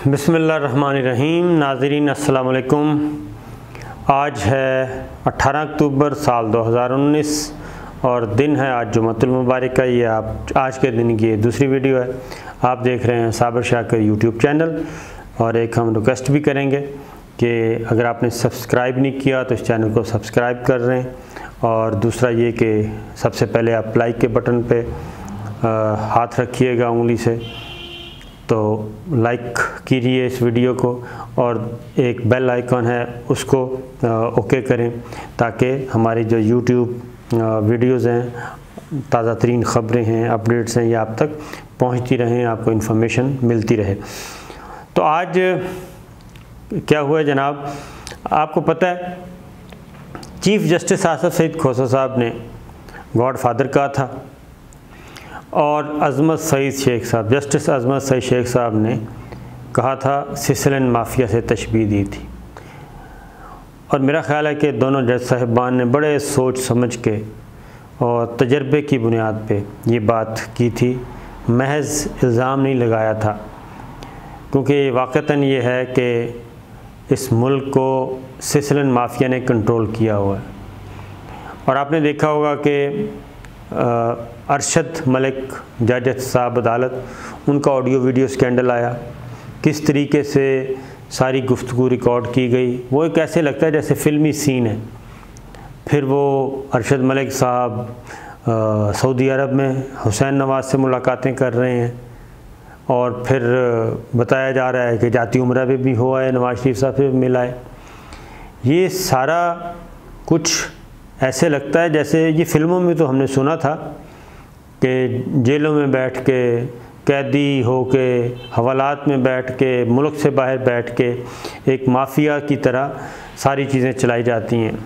बिस्मिल्लाहिर्रहमानिर्रहीम। नाज़रीन अस्सलाम वालेकुम। आज है 18 अक्टूबर साल 2019 और दिन है आज जुम्मतुल मुबारक का। ये आप आज के दिन की दूसरी वीडियो है। आप देख रहे हैं साबिर शाकिर यूट्यूब चैनल। और एक हम रिक्वेस्ट भी करेंगे कि अगर आपने सब्सक्राइब नहीं किया तो इस चैनल को सब्सक्राइब कर रहे हैं। और दूसरा ये कि सबसे पहले आप लाइक के बटन पे हाथ रखिएगा उंगली से, तो लाइक कीजिए इस वीडियो को और एक बेल आइकॉन है उसको ओके करें ताकि हमारी जो यूट्यूब वीडियोज़ हैं, ताज़ा तरीन ख़बरें हैं, अपडेट्स हैं, ये आप तक पहुंचती रहें, आपको इन्फॉर्मेशन मिलती रहे। तो आज क्या हुआ जनाब, आपको पता है चीफ़ जस्टिस आसिफ सईद खोसा साहब ने गॉड फादर कहा था और अज़मत सईद शेख साहब, जस्टिस अज़मत सईद शेख साहब ने कहा था सिसिलियन माफिया से तशबीह दी थी। और मेरा ख़्याल है कि दोनों जज साहिबान ने बड़े सोच समझ के और तजर्बे की बुनियाद पे ये बात की थी, महज इल्ज़ाम नहीं लगाया था। क्योंकि वाक़तन ये है कि इस मुल्क को सिसिलियन माफिया ने कंट्रोल किया हुआ है। और आपने देखा होगा कि अरशद मलिक जज साहब अदालत, उनका ऑडियो वीडियो स्कैंडल आया, किस तरीके से सारी गुफ्तगू रिकॉर्ड की गई, वो एक ऐसे लगता है जैसे फ़िल्मी सीन है। फिर वो अरशद मलिक साहब सऊदी अरब में हुसैन नवाज़ से मुलाकातें कर रहे हैं और फिर बताया जा रहा है कि जाती उम्रा पे भी हुआ है, नवाज़ शरीफ साहब से मिला है। ये सारा कुछ ऐसे लगता है जैसे ये फ़िल्मों में तो हमने सुना था कि जेलों में बैठ के, कैदी हो के, हवालात में बैठ के, मुल्क से बाहर बैठ के एक माफिया की तरह सारी चीज़ें चलाई जाती हैं,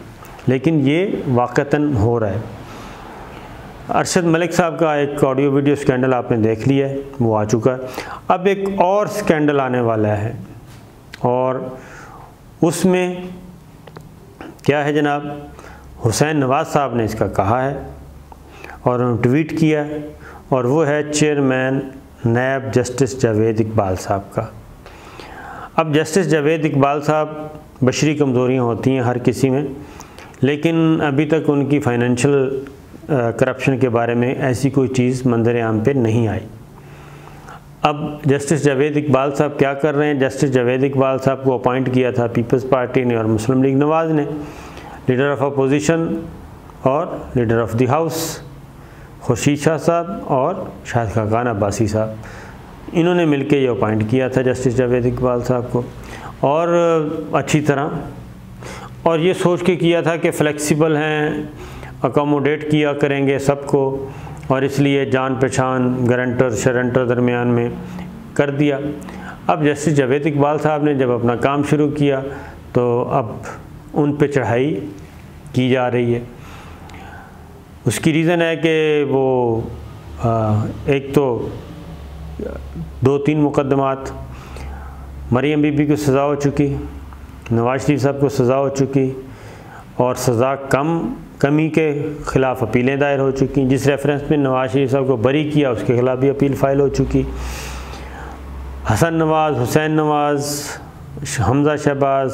लेकिन ये वाक़तन हो रहा है। अरशद मलिक साहब का एक ऑडियो वीडियो स्कैंडल आपने देख लिया है, वो आ चुका है। अब एक और स्कैंडल आने वाला है और उसमें क्या है जनाब, हुसैन नवाज़ साहब ने इसका कहा है और उन्होंने ट्वीट किया है, और वो है chairman NAB justice Javed Iqbal साहब का। अब जस्टिस जावेद इकबाल साहब, बशरी कमज़ोरियाँ होती हैं हर किसी में, लेकिन अभी तक उनकी फ़ाइनेंशियल करप्शन के बारे में ऐसी कोई चीज़ मंजर आम पे नहीं आई। अब जस्टिस जावेद इकबाल साहब क्या कर रहे हैं, जस्टिस जावेद इकबाल साहब को अपॉइंट किया था पीपल्स पार्टी ने और मुस्लिम लीग नवाज़ ने, लीडर ऑफ अपोजिशन और leader of the house Khurshid Shah साहब और शाहिद खाकान अब्बासी साहब, इन्होंने मिलकर ये अपॉइंट किया था जस्टिस जावेद इकबाल साहब को। और अच्छी तरह, और ये सोच के किया था कि फ़्लेक्सिबल हैं, अकोमोडेट किया करेंगे सबको, और इसलिए जान पहचान गारंटर शरंटर दरमियान में कर दिया। अब जस्टिस जावेद इकबाल साहब ने जब अपना काम शुरू किया तो अब उन पे चढ़ाई की जा रही है। उसकी रीज़न है कि वो एक तो 2-3 मुकदमात, मरियम बीबी को सज़ा हो चुकी, नवाज़ शरीफ साहब को सज़ा हो चुकी और सज़ा कमी के ख़िलाफ़ अपीलें दायर हो चुकी। जिस रेफरेंस में नवाज़ शरीफ साहब को बरी किया उसके ख़िलाफ़ भी अपील फ़ाइल हो चुकी। हसन नवाज़, हुसैन नवाज़, हमज़ा शहबाज,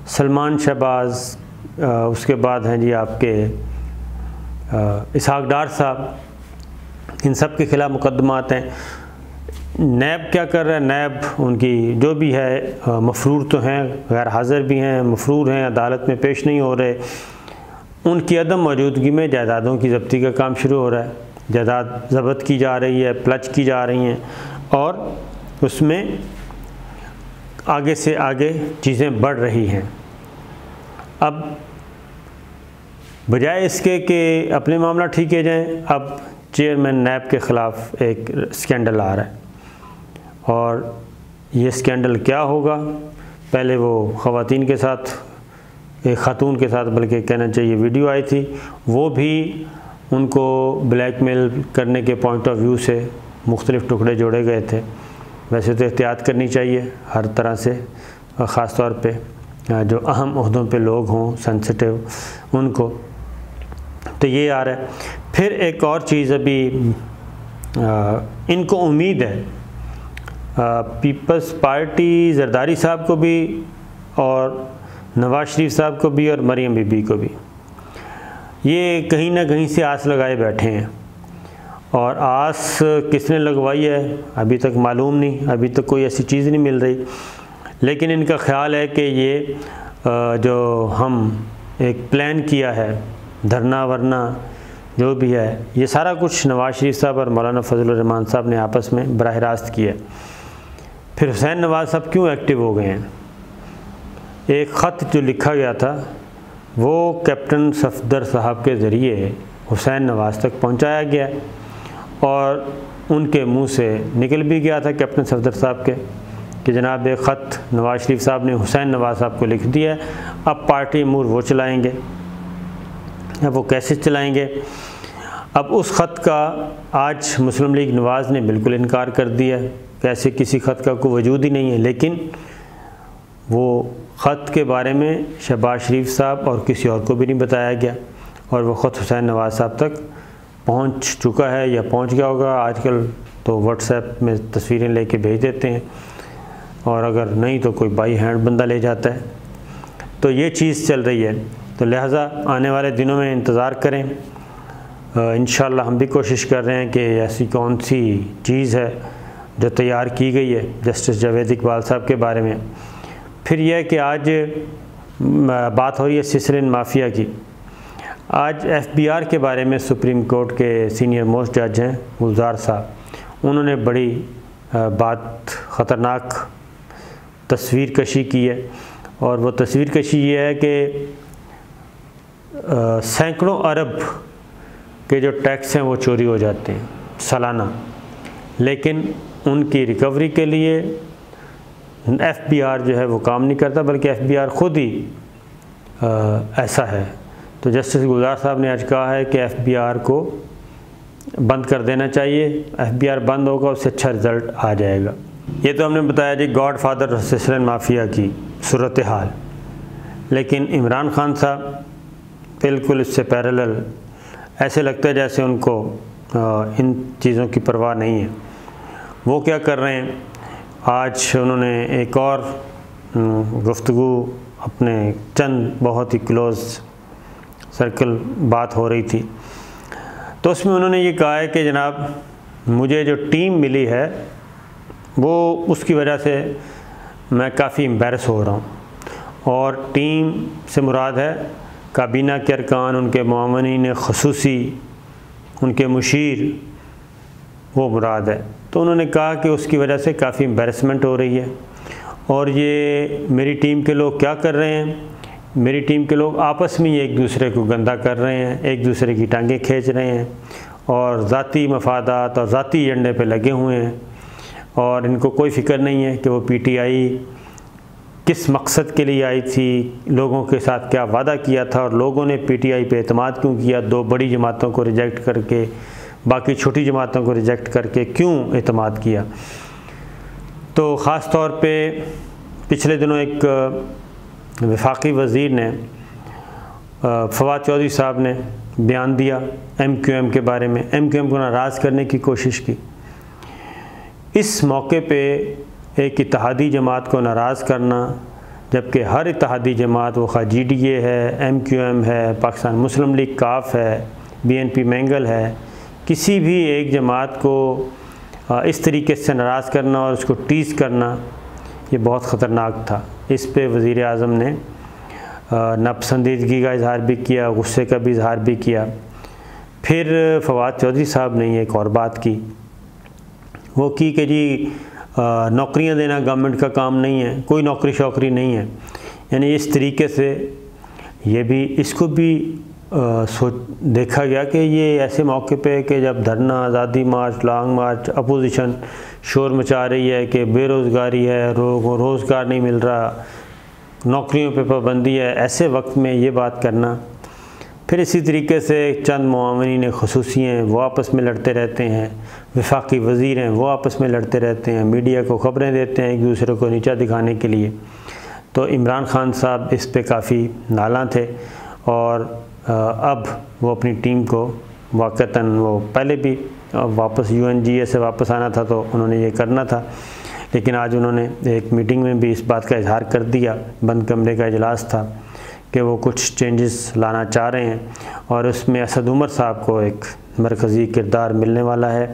सलमान शहबाज, उसके बाद हैं जी आपके इसहाक डार साहब, इन सब के ख़िलाफ़ मुकदमात हैं। नैब क्या कर रहा है, नैब उनकी जो भी है मफरूर तो हैं, गैर हाज़िर भी हैं, मफरूर हैं, अदालत में पेश नहीं हो रहे, उनकी अदम मौजूदगी में जायदादों की ज़ब्ती का काम शुरू हो रहा है। जायदाद ज़ब्त की जा रही है, प्लज की जा रही हैं और उसमें आगे से आगे चीज़ें बढ़ रही हैं। अब बजाय इसके कि अपने मामला ठीक किए जाएँ, अब चेयरमैन नैब के ख़िलाफ़ एक स्कैंडल आ रहा है। और ये स्कैंडल क्या होगा, पहले वो ख़वातीन के साथ, एक ख़ातून के साथ बल्कि कहना चाहिए, वीडियो आई थी, वो भी उनको ब्लैकमेल करने के पॉइंट ऑफ व्यू से मुख्तलिफ़ टुकड़े जोड़े गए थे। वैसे तो एहतियात करनी चाहिए हर तरह से, ख़ास तौर पे जो अहम ओहदों पे लोग हों, सेंसिटिव, उनको। तो ये आ रहा है। फिर एक और चीज़, अभी इनको उम्मीद है पीपल्स पार्टी जरदारी साहब को भी और नवाज शरीफ साहब को भी और मरियम बीबी को भी, ये कहीं ना कहीं से आस लगाए बैठे हैं। और आस किसने लगवाई है अभी तक मालूम नहीं, अभी तक कोई ऐसी चीज़ नहीं मिल रही। लेकिन इनका ख्याल है कि ये जो हम एक प्लान किया है, धरना वरना जो भी है, ये सारा कुछ नवाज शरीफ साहब और मौलाना फजल रहमान साहब ने आपस में बराह रास्त किया। फिर हुसैन नवाज साहब क्यों एक्टिव हो गए हैं? एक ख़त जो लिखा गया था वो कैप्टन सफदर साहब के ज़रिए हुसैन नवाज तक पहुंचाया गया और उनके मुंह से निकल भी गया था कैप्टन सफदर साहब के कि जनाब एक ख़त नवाज शरीफ साहब ने हुसैन नवाज साहब को लिख दिया है, अब पार्टी अमूर वो चलाएँगे। अब वो कैसे चलाएँगे? अब उस ख़त का आज मुस्लिम लीग नवाज़ ने बिल्कुल इनकार कर दिया, कैसे किसी ख़त का कोई वजूद ही नहीं है। लेकिन वो ख़त के बारे में शहबाज शरीफ साहब और किसी और को भी नहीं बताया गया और वो ख़त हुसैन नवाज साहब तक पहुंच चुका है या पहुंच गया होगा। आजकल तो व्हाट्सएप में तस्वीरें लेके भेज देते हैं और अगर नहीं तो कोई बाई हैंड बंदा ले जाता है। तो ये चीज़ चल रही है। तो लिहाजा आने वाले दिनों में इंतज़ार करें। इंशाअल्लाह हम भी कोशिश कर रहे हैं कि ऐसी कौन सी चीज़ है जो तैयार की गई है जस्टिस जावेद इकबाल साहब के बारे में। फिर यह कि आज बात हो रही है सिसलिन माफिया की। आज एफबीआर के बारे में सुप्रीम कोर्ट के सीनियर मोस्ट जज हैं गुलजार साहब, उन्होंने बड़ी बात ख़तरनाक तस्वीर कशी की है। और वो तस्वीर कशी ये है कि सैकड़ों अरब के जो टैक्स हैं वो चोरी हो जाते हैं सालाना, लेकिन उनकी रिकवरी के लिए एफबीआर जो है वो काम नहीं करता, बल्कि एफबीआर ख़ुद ही ऐसा है। तो जस्टिस गुलजार साहब ने आज कहा है कि एफबीआर को बंद कर देना चाहिए, एफबीआर बंद होगा उससे अच्छा रिज़ल्ट आ जाएगा। ये तो हमने बताया जी गॉड फादर सिसलिन माफिया की सूरत हाल। लेकिन इमरान खान साहब बिल्कुल इससे पैरेलल, ऐसे लगता है जैसे उनको इन चीज़ों की परवाह नहीं है। वो क्या कर रहे हैं, आज उन्होंने एक और गुफ्तगू अपने चंद बहुत ही क्लोज़ सर्कल बात हो रही थी, तो उसमें उन्होंने ये कहा है कि जनाब मुझे जो टीम मिली है वो उसकी वजह से मैं काफ़ी एम्बैरस हो रहा हूँ। और टीम से मुराद है काबीना के अरकान, उनके मुआवनीन ख़ुसूसी, उनके मुशीर, वो मुराद है। तो उन्होंने कहा कि उसकी वजह से काफ़ी एम्बैरसमेंट हो रही है। और ये मेरी टीम के लोग क्या कर रहे हैं, मेरी टीम के लोग आपस में ही एक दूसरे को गंदा कर रहे हैं, एक दूसरे की टांगें खींच रहे हैं और ज़ाती मफादात और ज़ाती एजेंडे पे लगे हुए हैं। और इनको कोई फ़िक्र नहीं है कि वो पीटीआई किस मकसद के लिए आई थी, लोगों के साथ क्या वादा किया था और लोगों ने पीटीआई पे एतमाद क्यों किया, दो बड़ी जमातों को रिजेक्ट करके बाकी छोटी जमातों को रिजेक्ट करके क्यों एतमाद किया। तो ख़ास तौर पे पिछले दिनों एक वफाकी वज़ीर ने फवाद चौधरी साहब ने बयान दिया MQM के बारे में, MQM को नाराज़ करने की कोशिश की। इस मौके पे एक इत्तेहादी जमात को नाराज़ करना, जबकि हर इत्तेहादी जमात, वो खा GDA है, MQM है, पाकिस्तान मुस्लिम लीग काफ है, BNP मैंगल है, किसी भी एक जमात को इस तरीके से नाराज़ करना और उसको टीज़ करना, ये बहुत ख़तरनाक था। इस पे वज़ीर आज़म ने नापसंदीदगी का इजहार भी किया, गुस्से का भी इजहार भी किया। फिर फवाद चौधरी साहब ने एक और बात की, वो की कि जी नौकरियां देना गवर्नमेंट का काम नहीं है, कोई नौकरी शौकरी नहीं है। यानी इस तरीके से ये भी, इसको भी देखा गया कि ये ऐसे मौके पे कि जब धरना, आज़ादी मार्च, लॉन्ग मार्च, अपोजिशन शोर मचा रही है कि बेरोज़गारी है, रोज़गार नहीं मिल रहा, नौकरियों पे पाबंदी है, ऐसे वक्त में ये बात करना। फिर इसी तरीके से चंद मुआवनीन ख़ुसूसी हैं वो आपस में लड़ते रहते हैं, वफाकी वज़ीर हैं वो आपस में लड़ते रहते हैं, मीडिया को ख़बरें देते हैं एक दूसरे को नीचा दिखाने के लिए। तो इमरान खान साहब इस पे काफ़ी नाला थे और अब वो अपनी टीम को वाक़तन, वो पहले भी वापस UNGA से वापस आना था तो उन्होंने ये करना था, लेकिन आज उन्होंने एक मीटिंग में भी इस बात का इजहार कर दिया, बंद कमरे का इजलास था, कि वो कुछ चेंजेस लाना चाह रहे हैं और उसमें असद उमर साहब को एक मरकज़ी किरदार मिलने वाला है।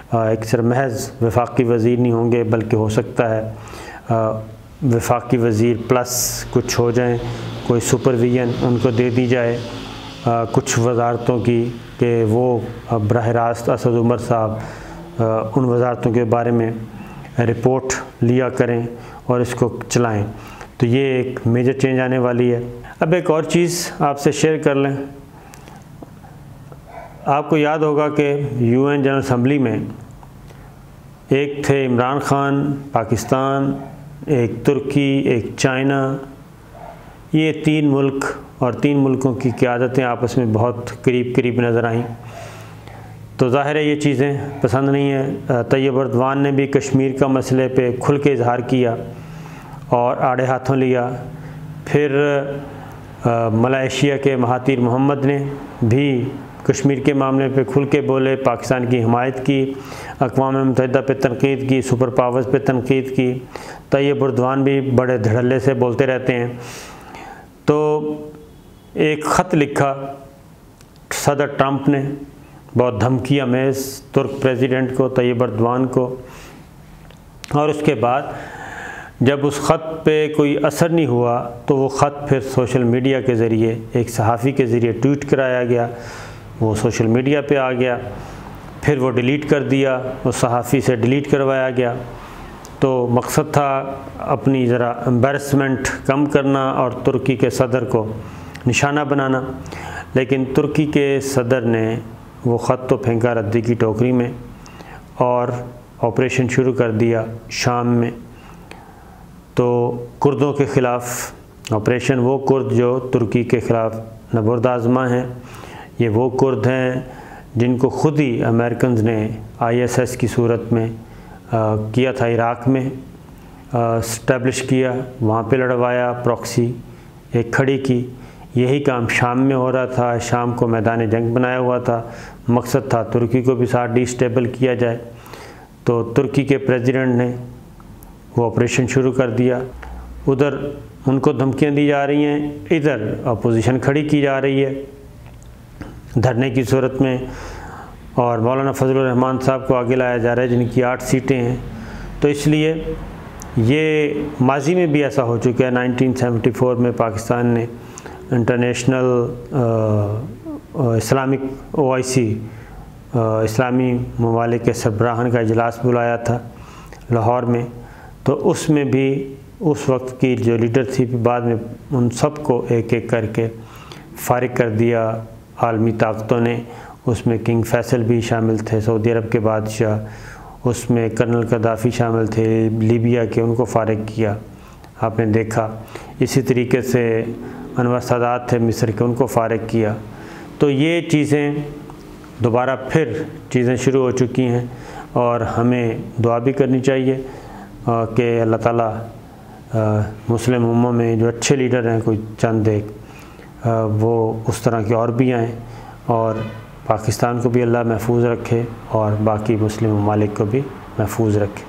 एक सिर्फ महज वफाकी वज़ीर नहीं होंगे, बल्कि हो सकता है वफाकी वज़ीर प्लस कुछ हो जाएं, कोई सुपरविजन उनको दे दी जाए कुछ वजारतों की, कि वो बराह रास्त असद उमर साहब उन वजारतों के बारे में रिपोर्ट लिया करें और इसको चलाएं। तो ये एक मेजर चेंज आने वाली है। अब एक और चीज़ आपसे शेयर कर लें, आपको याद होगा कि UN जनरल असम्बली में एक थे इमरान ख़ान पाकिस्तान, एक तुर्की, एक चाइना, ये 3 मुल्क और 3 मुल्कों की क़यादतें आपस में बहुत करीब करीब नज़र आईं। तो ज़ाहिर है ये चीज़ें पसंद नहीं हैं। तैयब अर्दवान ने भी कश्मीर का मसले पे खुल के इजहार किया और आड़े हाथों लिया। फिर मलेशिया के महातीर मोहम्मद ने भी कश्मीर के मामले पे खुल के बोले, पाकिस्तान की हिमायत की, अक़वाम मुत्तहिदा पे तनक़ीद की, सुपर पावर्स पे तनक़ीद की। तैयब अर्दवान भी बड़े धड़ल्ले से बोलते रहते हैं। तो एक ख़त लिखा सदर ट्रंप ने, बहुत धमकी अमेज़ तुर्क प्रेसिडेंट को, तैयब अर्दवान को, और उसके बाद जब उस ख़त पे कोई असर नहीं हुआ तो वो ख़त फिर सोशल मीडिया के ज़रिए एक सहाफ़ी के ज़रिए ट्वीट कराया गया, वो सोशल मीडिया पे आ गया, फिर वो डिलीट कर दिया, उस सहाफ़ी से डिलीट करवाया गया। तो मकसद था अपनी ज़रा एम्बैरसमेंट कम करना और तुर्की के सदर को निशाना बनाना। लेकिन तुर्की के सदर ने वो ख़त तो फेंका रद्दी की टोकरी में और ऑपरेशन शुरू कर दिया शाम में। तो कुर्दों के ख़िलाफ़ ऑपरेशन, वो कुर्द जो तुर्की के ख़िलाफ़ नबर्द आज़मा हैं, ये वो कुर्द हैं जिनको ख़ुद ही अमेरिकन ने ISS की सूरत में किया था, इराक़ में इस्टेब्लिश किया, वहाँ पे लड़वाया, प्रॉक्सी एक खड़ी की। यही काम शाम में हो रहा था, शाम को मैदान जंग बनाया हुआ था, मकसद था तुर्की को भी साथ डिस्टेबल किया जाए। तो तुर्की के प्रेसिडेंट ने वो ऑपरेशन शुरू कर दिया। उधर उनको धमकियां दी जा रही हैं, इधर अपोजिशन खड़ी की जा रही है धरने की सूरत में, और मौलाना फजलुर रहमान साहब को आगे लाया जा रहा है जिनकी 8 सीटें हैं। तो इसलिए ये माजी में भी ऐसा हो चुका है। 1974 में पाकिस्तान ने इंटरनेशनल इस्लामिक OIC इस्लामी ममालिक के सरबराहान का इजलास बुलाया था लाहौर में। तो उसमें भी उस वक्त की जो लीडर थी, बाद में उन सब को एक एक करके फारिग कर दिया आलमी ताकतों ने। उसमें किंग फैसल भी शामिल थे, सऊदी अरब के बादशाह, उसमें कर्नल कदाफ़ी शामिल थे लीबिया के, उनको फारिग किया आपने देखा। इसी तरीके से अनवर सादात थे मिस्र के, उनको फारिग किया। तो ये चीज़ें दोबारा फिर चीज़ें शुरू हो चुकी हैं और हमें दुआ भी करनी चाहिए कि अल्लाह ताला मुस्लिम उम्मा में जो अच्छे लीडर हैं, कोई चंद एक, वो उस तरह के और भी आएँ और पाकिस्तान को भी अल्लाह महफूज रखे और बाकी मुस्लिम ममालिक को भी महफूज रखे।